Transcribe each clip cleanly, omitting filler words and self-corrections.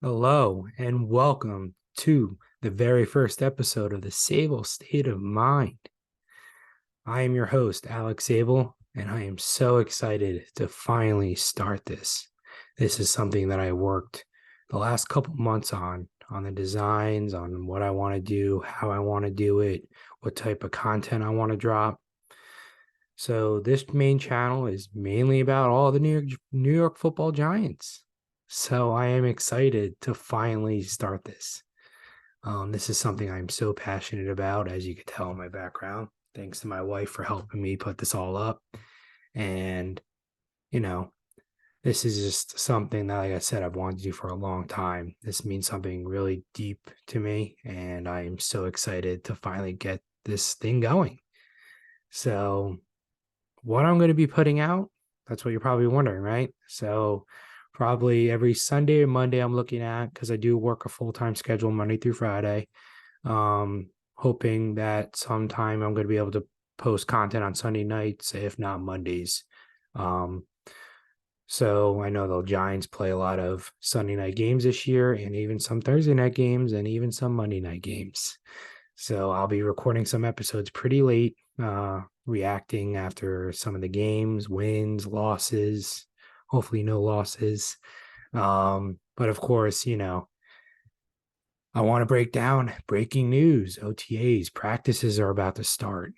Hello and welcome to the very first episode of the Sabol State of Mind. I am your host, Alex Sabol, and I am so excited to finally start this. This is something that I worked the last couple months on the designs, on what I want to do, how I want to do it, what type of content I want to drop. So this main channel is mainly about all the New York Football Giants. So I am excited to finally start this. This is something I'm so passionate about, as you can tell in my background. Thanks to my wife for helping me put this all up. And, you know, this is just something that, like I said, I've wanted to do for a long time. This means something really deep to me, and I am so excited to finally get this thing going. So, what I'm going to be putting out, that's what you're probably wondering, right? So, probably every Sunday or Monday I'm looking at, because I do work a full-time schedule Monday through Friday. Hoping that sometime I'm going to be able to post content on Sunday nights, if not Mondays. So I know the Giants play a lot of Sunday night games this year, and even some Thursday night games, and even some Monday night games. So I'll be recording some episodes pretty late, reacting after some of the games, wins, losses, hopefully no losses. But of course, I want to break down breaking news, OTAs, practices are about to start.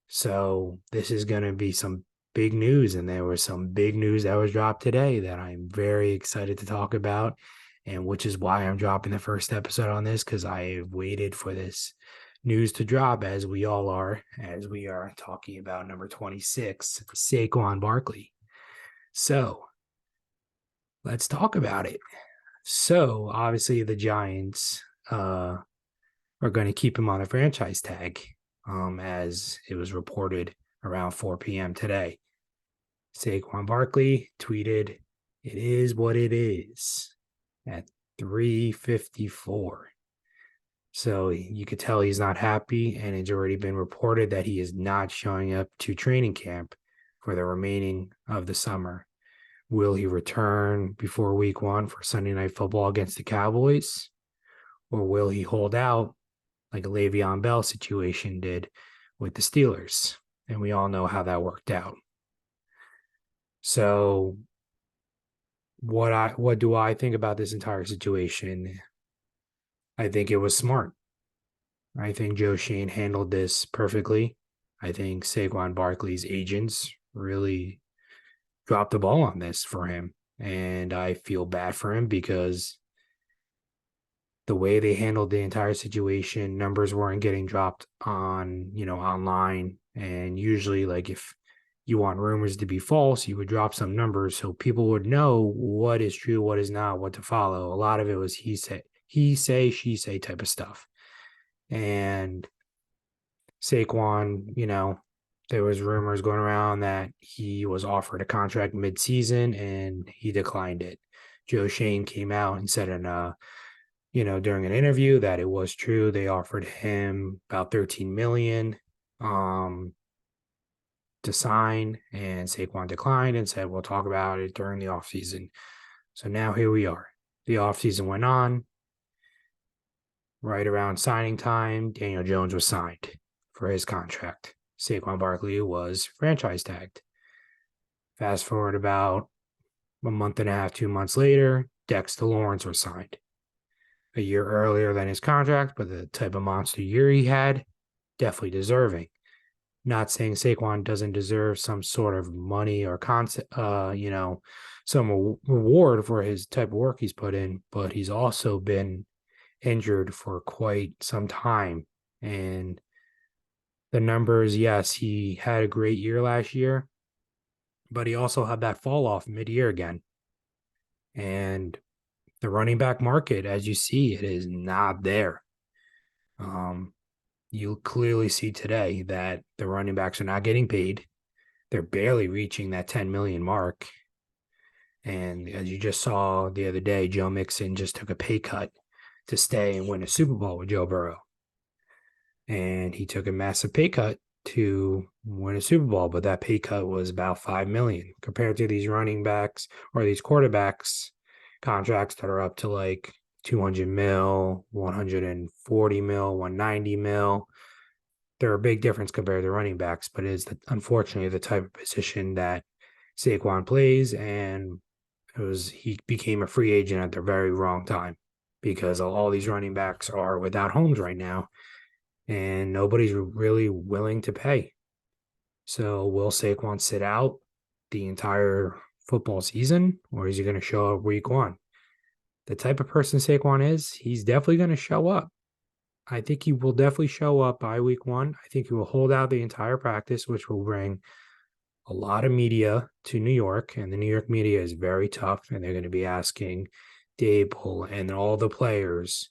So this is going to be some big news. And there was some big news that was dropped today that I'm very excited to talk about. And which is why I'm dropping the first episode on this, because I waited for this news to drop, as we all are, as we are talking about number 26, Saquon Barkley. So let's talk about it. So obviously the Giants are going to keep him on the franchise tag, as it was reported around 4 p.m. today. Saquon Barkley tweeted, "It is what it is," at 3:54. So you could tell he's not happy, and it's already been reported that he is not showing up to training camp for the remaining of the summer. Will he return before week 1 for Sunday Night Football against the Cowboys? Or will he hold out like a Le'Veon Bell situation did with the Steelers? And we all know how that worked out. So what do I think about this entire situation? I think it was smart. I think Joe Schoen handled this perfectly. I think Saquon Barkley's agents really dropped the ball on this for him. And I feel bad for him because the way they handled the entire situation, numbers weren't getting dropped on, online. And usually, like, if you want rumors to be false, you would drop some numbers so people would know what is true, what is not, what to follow. A lot of it was he say, she say type of stuff. And Saquon, there was rumors going around that he was offered a contract mid-season and he declined it. Joe Schoen came out and said during an interview that it was true. They offered him about 13 million to sign, and Saquon declined and said, "We'll talk about it during the offseason." So now here we are. The offseason went on. Right around signing time, Daniel Jones was signed for his contract. Saquon Barkley was franchise tagged. Fast forward about a month and a half, 2 months later, Dexter Lawrence was signed. A year earlier than his contract, but the type of monster year he had, definitely deserving. Not saying Saquon doesn't deserve some sort of money or concept, some reward for his type of work he's put in, but he's also been injured for quite some time. And the numbers, yes, he had a great year last year, but he also had that fall off mid-year again. And the running back market, as you see, it is not there. You clearly see today that the running backs are not getting paid. They're barely reaching that 10 million mark. And as you just saw the other day, Joe Mixon just took a pay cut to stay and win a Super Bowl with Joe Burrow. And he took a massive pay cut to win a Super Bowl, but that pay cut was about 5 million compared to these running backs or these quarterbacks contracts that are up to like 200 mil, 140 mil, 190 mil. They're a big difference compared to running backs, but it is unfortunately the type of position that Saquon plays, and he became a free agent at the very wrong time because all these running backs are without homes right now, and nobody's really willing to pay. So will Saquon sit out the entire football season, or is he going to show up week one? The type of person Saquon is, he's definitely going to show up. I think he will definitely show up by week one. I think he will hold out the entire practice, which will bring a lot of media to New York. And the New York media is very tough. And they're going to be asking Dable and all the players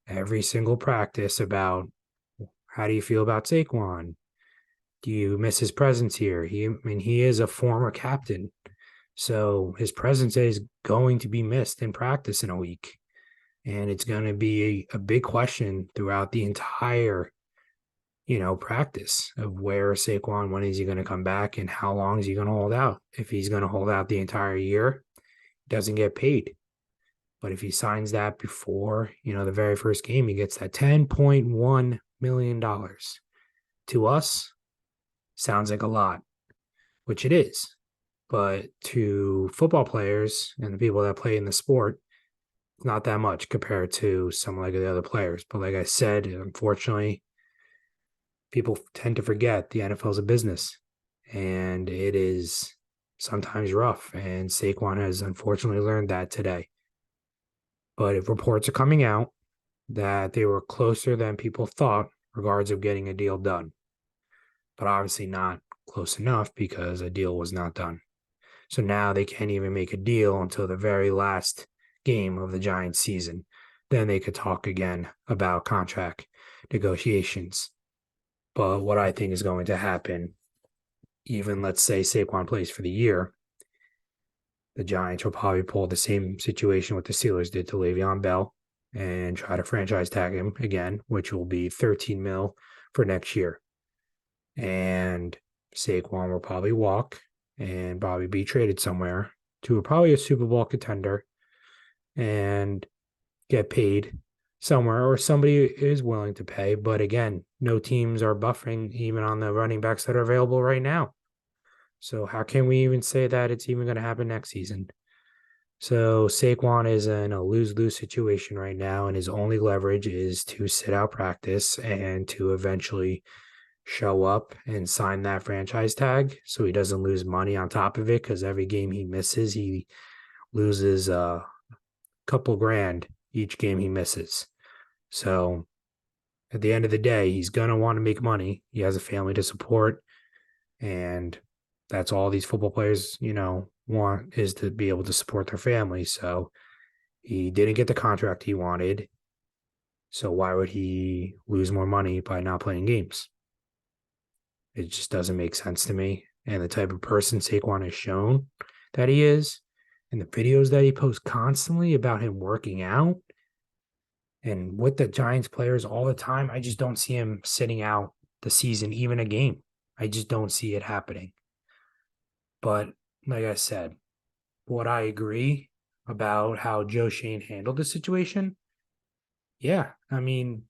every single practice about, how do you feel about Saquon? Do you miss his presence here? He is a former captain. So his presence is going to be missed in practice in a week. And it's going to be a big question throughout the entire, practice of where Saquon, when is he going to come back, and how long is he going to hold out? If he's going to hold out the entire year, he doesn't get paid. But if he signs that before, the very first game, he gets that $10.1 million. To us, sounds like a lot, which it is. But to football players and the people that play in the sport, not that much compared to some like the other players. But like I said, unfortunately, people tend to forget the NFL is a business, and it is sometimes rough. And Saquon has unfortunately learned that today. But if reports are coming out that they were closer than people thought regards of getting a deal done, but obviously not close enough because a deal was not done. So now they can't even make a deal until the very last game of the Giants season. Then they could talk again about contract negotiations. But what I think is going to happen, even let's say Saquon plays for the year, the Giants will probably pull the same situation what the Steelers did to Le'Veon Bell and try to franchise tag him again, which will be 13 mil for next year. And Saquon will probably walk and probably be traded somewhere to probably a Super Bowl contender and get paid somewhere, or somebody is willing to pay. But again, no teams are buffering even on the running backs that are available right now. So how can we even say that it's even going to happen next season? So Saquon is in a lose-lose situation right now, and his only leverage is to sit out practice and to eventually show up and sign that franchise tag so he doesn't lose money on top of it, because every game he misses, he loses a couple grand each game he misses. So at the end of the day, he's going to want to make money. He has a family to support, and that's all these football players, want, is to be able to support their family. So he didn't get the contract he wanted. So why would he lose more money by not playing games? It just doesn't make sense to me. And the type of person Saquon has shown that he is, and the videos that he posts constantly about him working out and with the Giants players all the time, I just don't see him sitting out the season, even a game. I just don't see it happening. But like I said, would I agree about how Joe Shane handled the situation? Yeah. I mean,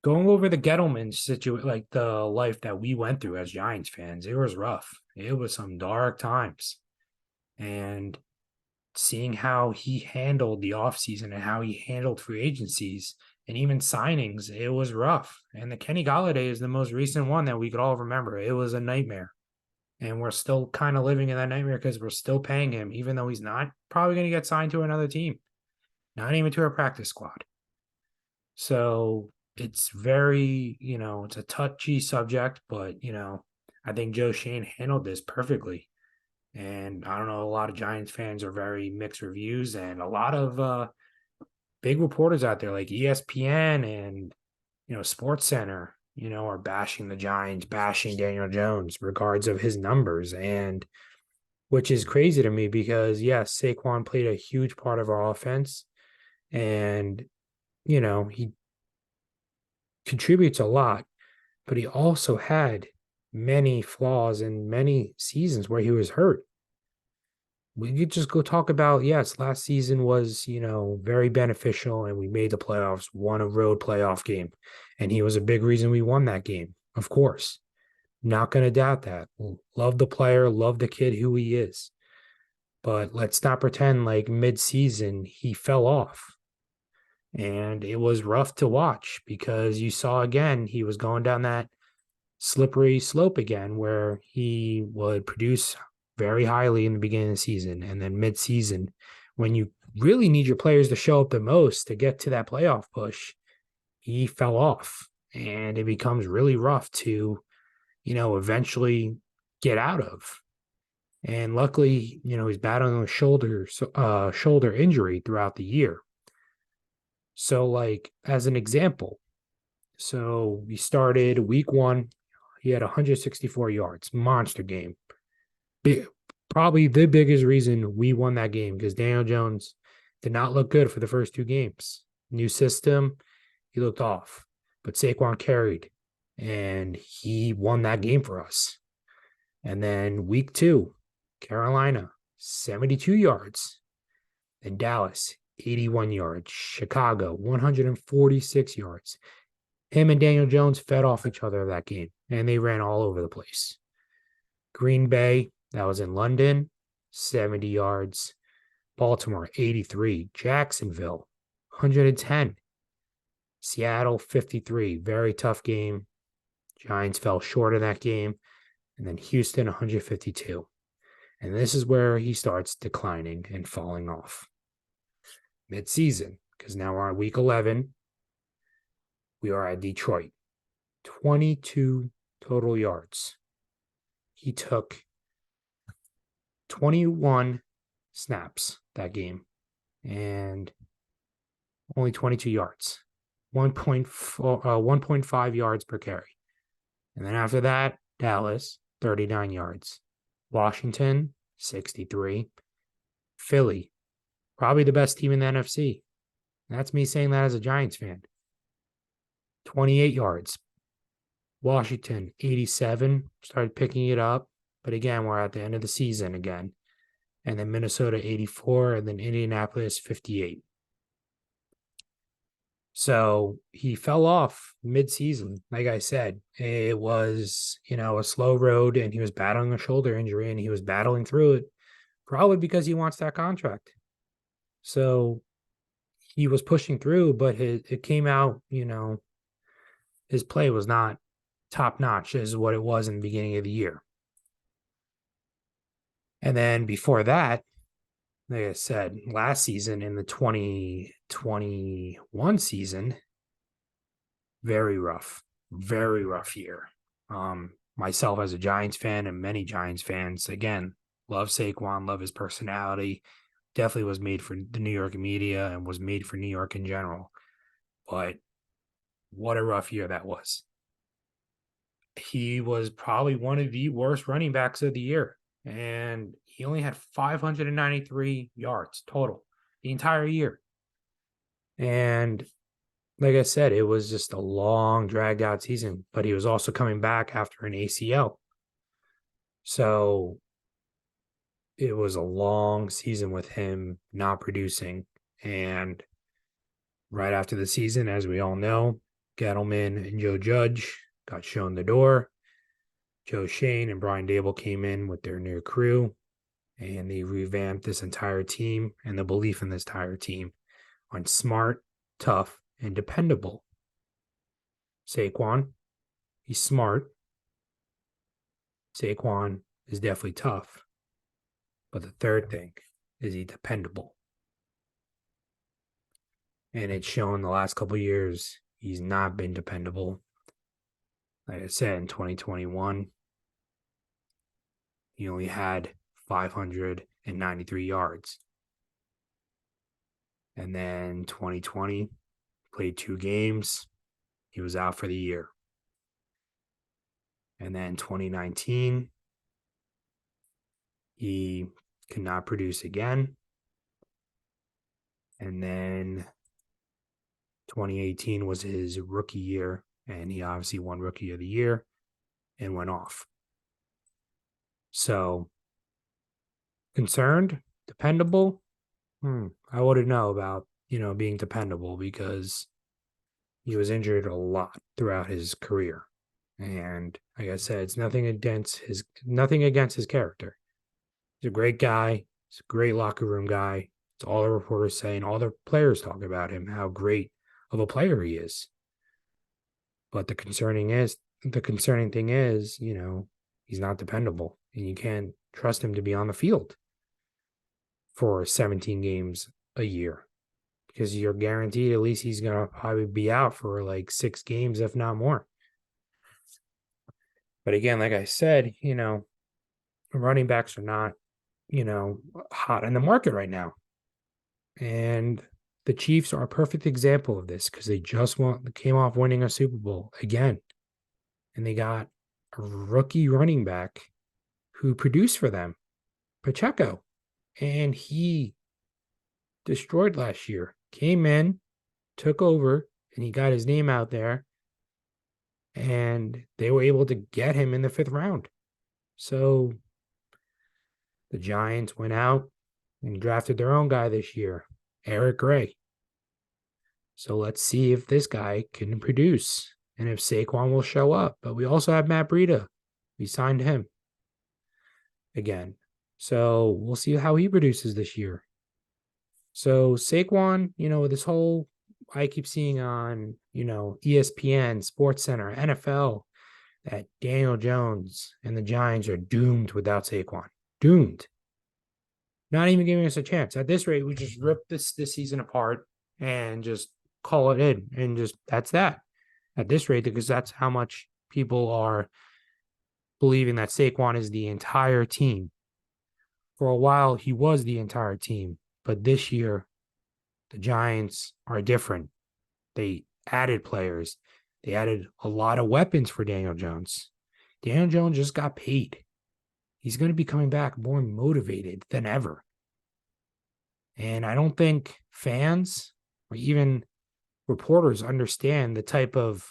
going over the Gettleman situation, like the life that we went through as Giants fans, it was rough. It was some dark times. And seeing how he handled the offseason and how he handled free agencies and even signings, it was rough. And the Kenny Golladay is the most recent one that we could all remember. It was a nightmare. And we're still kind of living in that nightmare because we're still paying him, even though he's not probably going to get signed to another team, not even to a practice squad. So it's very, it's a touchy subject, but, I think Joe Shane handled this perfectly. And I don't know, a lot of Giants fans are very mixed reviews, and a lot of big reporters out there like ESPN and, Sports Center, are bashing the Giants, bashing Daniel Jones regards of his numbers, and which is crazy to me because, yes, Saquon played a huge part of our offense, and, he contributes a lot, but he also had many flaws and many seasons where he was hurt. we could just go talk about, yes, last season was, very beneficial and we made the playoffs, won a road playoff game. And he was a big reason we won that game. Of course. Not going to doubt that. Love the player, love the kid who he is. But let's not pretend like mid-season he fell off. And it was rough to watch because you saw again he was going down that slippery slope again where he would produce very highly in the beginning of the season. And then mid-season, when you really need your players to show up the most to get to that playoff push, he fell off. And it becomes really rough to, eventually get out of. And luckily, he's battling a shoulder injury throughout the year. So, like, as an example, so we started week 1, he had 164 yards, monster game. Big, probably the biggest reason we won that game because Daniel Jones did not look good for the first 2 games. New system, he looked off, but Saquon carried and he won that game for us. And then week 2, Carolina, 72 yards. Then Dallas, 81 yards. Chicago, 146 yards. Him and Daniel Jones fed off each other that game, and they ran all over the place. Green Bay, that was in London, 70 yards. Baltimore, 83. Jacksonville, 110. Seattle, 53. Very tough game. Giants fell short in that game. And then Houston, 152. And this is where he starts declining and falling off mid-season, because now we're on week 11. We are at Detroit. 22 total yards. He took 21 snaps that game and only 22 yards, 1.5 yards per carry. And then after that, Dallas, 39 yards. Washington, 63. Philly, probably the best team in the NFC. That's me saying that as a Giants fan. 28 yards. Washington, 87. Started picking it up. But again, we're at the end of the season again. And then Minnesota, 84. And then Indianapolis, 58. So he fell off mid-season. Like I said, it was, a slow road and he was battling a shoulder injury and he was battling through it probably because he wants that contract. So he was pushing through, but it came out, his play was not top notch as what it was in the beginning of the year. And then before that, like I said, last season in the 2021 season, very rough year. Myself as a Giants fan and many Giants fans, again, love Saquon, love his personality. Definitely was made for the New York media and was made for New York in general. But what a rough year that was. He was probably one of the worst running backs of the year. And he only had 593 yards total the entire year. And like I said, it was just a long, dragged out season, but he was also coming back after an ACL. So it was a long season with him not producing. And right after the season, as we all know, Gettleman and Joe Judge got shown the door. Joe Shane and Brian Dable came in with their new crew, and they revamped this entire team and the belief in this entire team on smart, tough, and dependable. Saquon, he's smart. Saquon is definitely tough. But the third thing is he's dependable. And it's shown the last couple of years he's not been dependable. Like I said, in 2021, he only had 593 yards. And then 2020, played 2 games. He was out for the year. And then 2019, he could not produce again. And then 2018 was his rookie year, and he obviously won Rookie of the Year and went off. So, concerned? Dependable? I wouldn't know about, being dependable because he was injured a lot throughout his career. And like I said, it's nothing against his character. He's a great guy. He's a great locker room guy. It's all the reporters say, and all the players talk about him, how great of a player he is. But the concerning thing is, he's not dependable, and you can't trust him to be on the field for 17 games a year because you're guaranteed at least he's gonna probably be out for like 6 games, if not more. But again, like I said, running backs are not, hot in the market right now. And the Chiefs are a perfect example of this because they just came off winning a Super Bowl again. And they got a rookie running back who produced for them, Pacheco. And he destroyed last year. Came in, took over, and he got his name out there. And they were able to get him in the 5th round. So the Giants went out and drafted their own guy this year, Eric Gray. So let's see if this guy can produce and if Saquon will show up. But we also have Matt Breida. We signed him again. So we'll see how he produces this year. So Saquon, this whole I keep seeing on, ESPN, SportsCenter, NFL, that Daniel Jones and the Giants are doomed without Saquon. Doomed. Not even giving us a chance. At this rate, we just rip this season apart and just call it in. And just that's that. At this rate, because that's how much people are believing that Saquon is the entire team. For a while, he was the entire team. But this year, the Giants are different. They added players. They added a lot of weapons for Daniel Jones. Daniel Jones just got paid. He's going to be coming back more motivated than ever. And I don't think fans or even reporters understand the type of,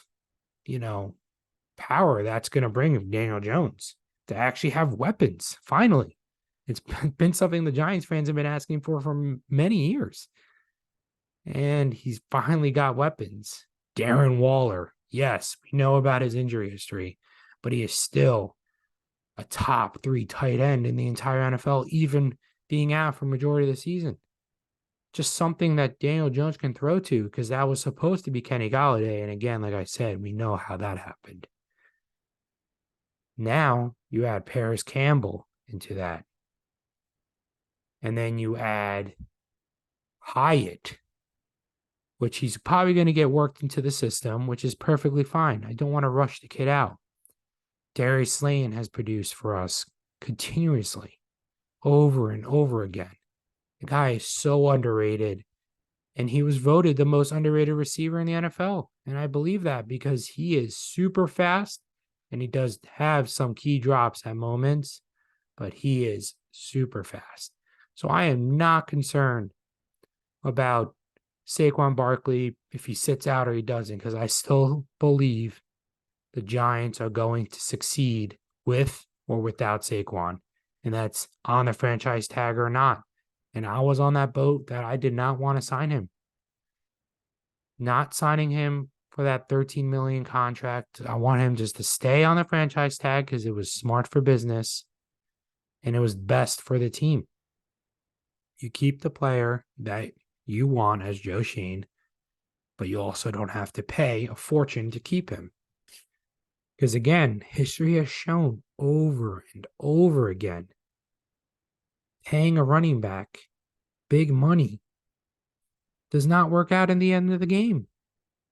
power that's going to bring Daniel Jones to actually have weapons. Finally, it's been something the Giants fans have been asking for many years. And he's finally got weapons. Darren Waller, yes, we know about his injury history, but he is still a top 3 tight end in the entire NFL, even being out for majority of the season. Just something that Daniel Jones can throw to, because that was supposed to be Kenny Golladay. And again, like I said, we know how that happened. Now you add Paris Campbell into that. And then you add Hyatt, which he's probably going to get worked into the system, which is perfectly fine. I don't want to rush the kid out. Darius Slayton has produced for us continuously, over and over again. The guy is so underrated, and he was voted the most underrated receiver in the NFL. And I believe that because he is super fast, and he does have some key drops at moments, but he is super fast. So I am not concerned about Saquon Barkley if he sits out or he doesn't, because I still believe the Giants are going to succeed with or without Saquon, and that's on the franchise tag or not. And I was on that boat that I did not want to sign him. Not signing him for that $13 million contract. I want him just to stay on the franchise tag because it was smart for business and it was best for the team. You keep the player that you want as Joe Sheen, but you also don't have to pay a fortune to keep him. Because again, history has shown over and over again, paying a running back big money does not work out in the end of the game.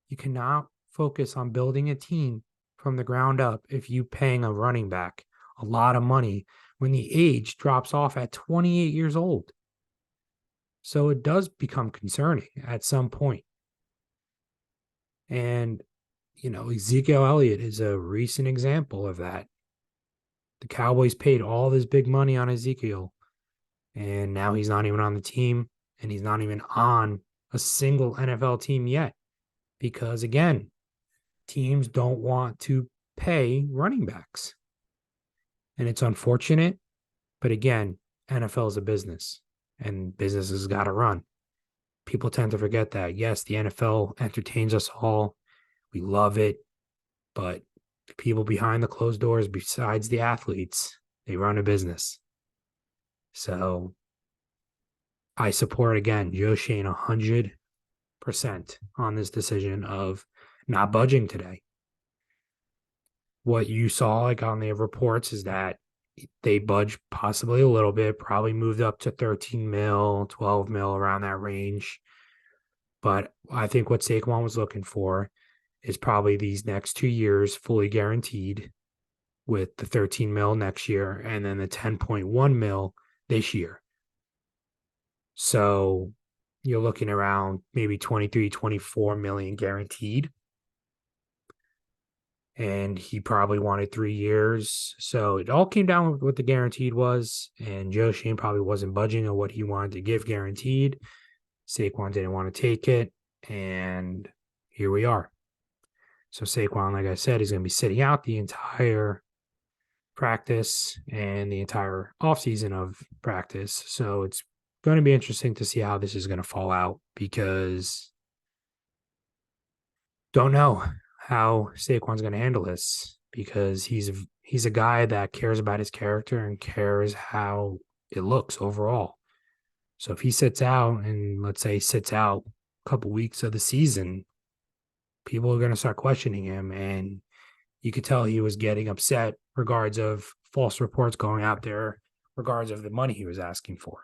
You cannot focus on building a team from the ground up if you paying a running back a lot of money when the age drops off at 28 years old. So it does become concerning at some point. And, Ezekiel Elliott is a recent example of that. The Cowboys paid all this big money on Ezekiel, and now he's not even on the team, and he's not even on a single NFL team yet. Because, again, teams don't want to pay running backs. And it's unfortunate, but again, NFL is a business. and businesses got to run. People tend to forget that. Yes, the NFL entertains us all. We love it, but people behind the closed doors, besides the athletes, they run a business. So I support, again, Joe Schoen 100% on this decision of not budging today. What you saw like on the reports is that they budged possibly a little bit, probably moved up to 13 mil, 12 mil, around that range. But I think what Saquon was looking for is probably these next 2 years fully guaranteed, with the 13 mil next year and then the 10.1 mil this year. So you're looking around maybe 23, 24 million guaranteed. And he probably wanted 3 years. So it all came down with what the guaranteed was. And Joe Schoen probably wasn't budging on what he wanted to give guaranteed. Saquon didn't want to take it. And here we are. So Saquon, like I said, is going to be sitting out the entire practice and the entire offseason of practice. So it's going to be interesting to see how this is going to fall out, because don't know how Saquon's going to handle this, because he's a guy that cares about his character and cares how it looks overall. So if he sits out, and let's say sits out a couple weeks of the season, people are going to start questioning him, and you could tell he was getting upset regards of false reports going out there, regards of the money he was asking for.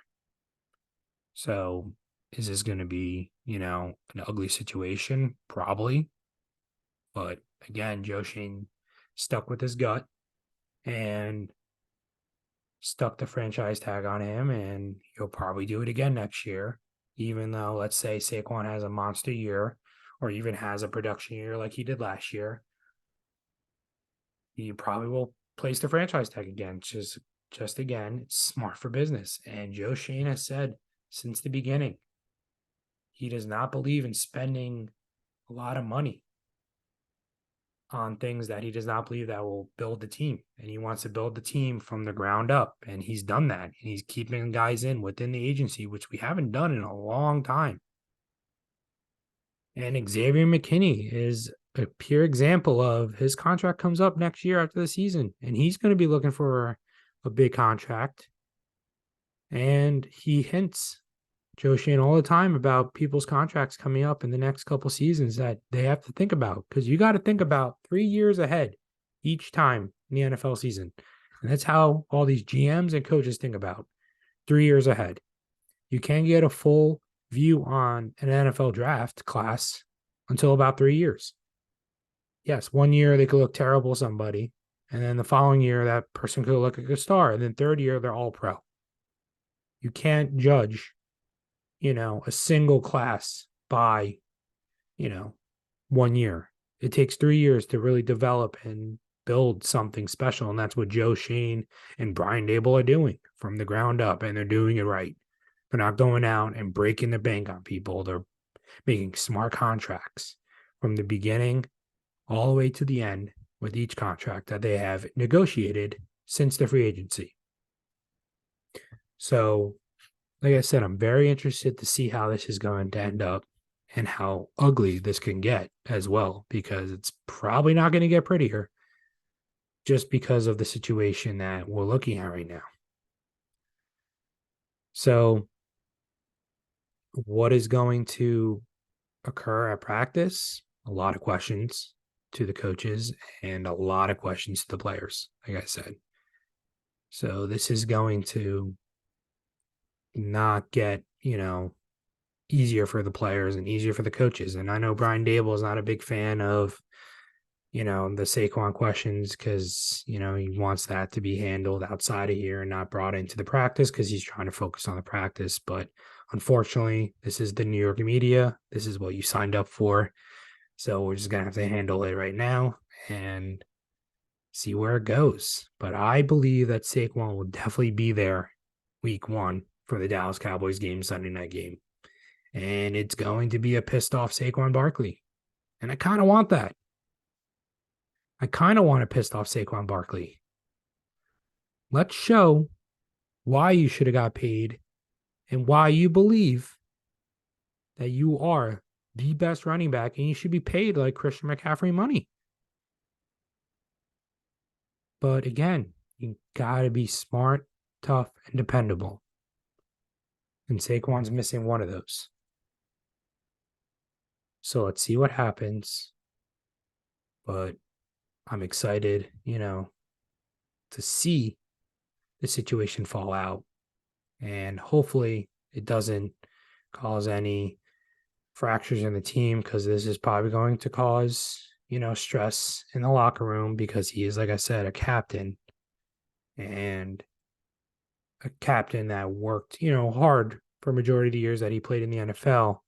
So is this going to be, an ugly situation? Probably. But again, Joe Schoen stuck with his gut and stuck the franchise tag on him, and he'll probably do it again next year, even though, let's say, Saquon has a monster year or even has a production year like he did last year. He probably will place the franchise tag again. Just again, it's smart for business. And Joe Schoen has said since the beginning, he does not believe in spending a lot of money on things that he does not believe that will build the team. And he wants to build the team from the ground up. And he's done that. And he's keeping guys in within the agency, which we haven't done in a long time. And Xavier McKinney is a pure example of his contract comes up next year after the season, and he's going to be looking for a big contract. And he hints, Joe Schoen, all the time about people's contracts coming up in the next couple seasons that they have to think about, because you got to think about 3 years ahead each time in the NFL season. And that's how all these GMs and coaches think about 3 years ahead. You can't get a full view on an NFL draft class until about 3 years. Yes, 1 year they could look terrible, somebody, and then the following year that person could look like a star, and then third year they're all pro. You can't judge, a single class by, 1 year. It takes 3 years to really develop and build something special, and that's what Joe Schoen and Brian Daboll are doing from the ground up, and they're doing it right. They're not going out and breaking the bank on people. They're making smart contracts from the beginning all the way to the end with each contract that they have negotiated since the free agency. So, like I said, I'm very interested to see how this is going to end up and how ugly this can get as well, because it's probably not going to get prettier just because of the situation that we're looking at right now. So, what is going to occur at practice? A lot of questions to the coaches and a lot of questions to the players, like I said. So this is going to not get, easier for the players and easier for the coaches. And I know Brian Daboll is not a big fan of, the Saquon questions, because, he wants that to be handled outside of here and not brought into the practice, because he's trying to focus on the practice. But unfortunately, this is the New York media. This is what you signed up for. So we're just going to have to handle it right now and see where it goes. But I believe that Saquon will definitely be there week 1 for the Dallas Cowboys game, Sunday night game. And it's going to be a pissed off Saquon Barkley. And I kind of want that. I kind of want a pissed off Saquon Barkley. Let's show why you should have got paid and why you believe that you are the best running back and you should be paid like Christian McCaffrey money. But again, you got to be smart, tough, and dependable. And Saquon's missing one of those. So let's see what happens. But I'm excited, to see the situation fall out. And hopefully it doesn't cause any fractures in the team, because this is probably going to cause, stress in the locker room, because he is, like I said, a captain, and a captain that worked, hard for a majority of the years that he played in the NFL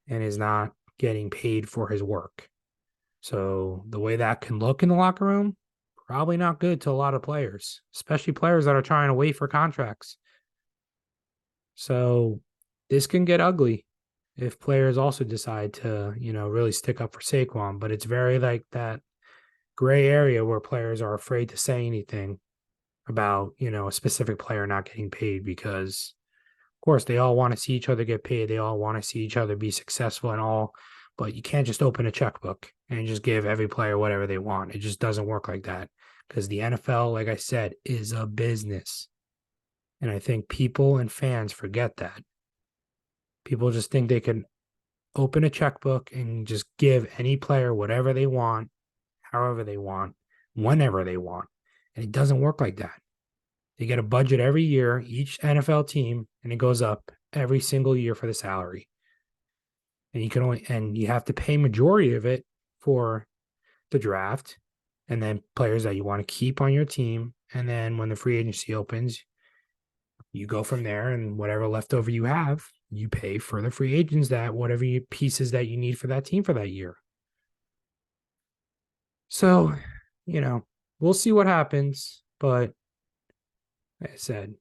and is not getting paid for his work. So the way that can look in the locker room, probably not good to a lot of players, especially players that are trying to wait for contracts. So this can get ugly if players also decide to, really stick up for Saquon. But it's very like that gray area where players are afraid to say anything about, a specific player not getting paid, because of course they all want to see each other get paid. They all want to see each other be successful and all, but you can't just open a checkbook and just give every player whatever they want. It just doesn't work like that, because the NFL, like I said, is a business. And I think people and fans forget that. People just think they can open a checkbook and just give any player whatever they want, however they want, whenever they want. And it doesn't work like that. They get a budget every year, each NFL team, and it goes up every single year for the salary. And you have to pay majority of it for the draft, and then players that you want to keep on your team. And then when the free agency opens, you go from there, and whatever leftover you have, you pay for the free agents, that whatever pieces that you need for that team for that year. So, we'll see what happens. But like I said,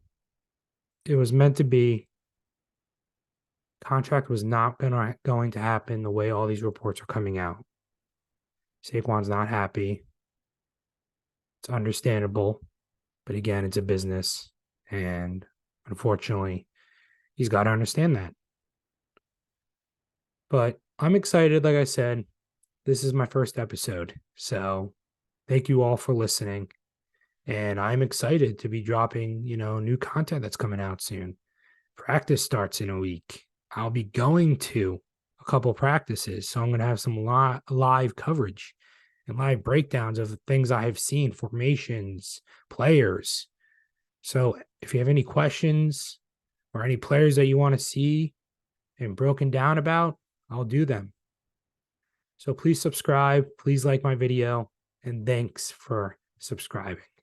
it was meant to be. Contract was not going to happen the way all these reports are coming out. Saquon's not happy. It's understandable. But again, it's a business. And unfortunately, he's got to understand that. But I'm excited. Like I said, this is my first episode. So thank you all for listening. And I'm excited to be dropping, new content that's coming out soon. Practice starts in a week. I'll be going to a couple practices. So I'm going to have some live coverage and live breakdowns of the things I have seen, formations, players. So if you have any questions or any players that you want to see and broken down about, I'll do them. So please subscribe, please like my video, and thanks for subscribing.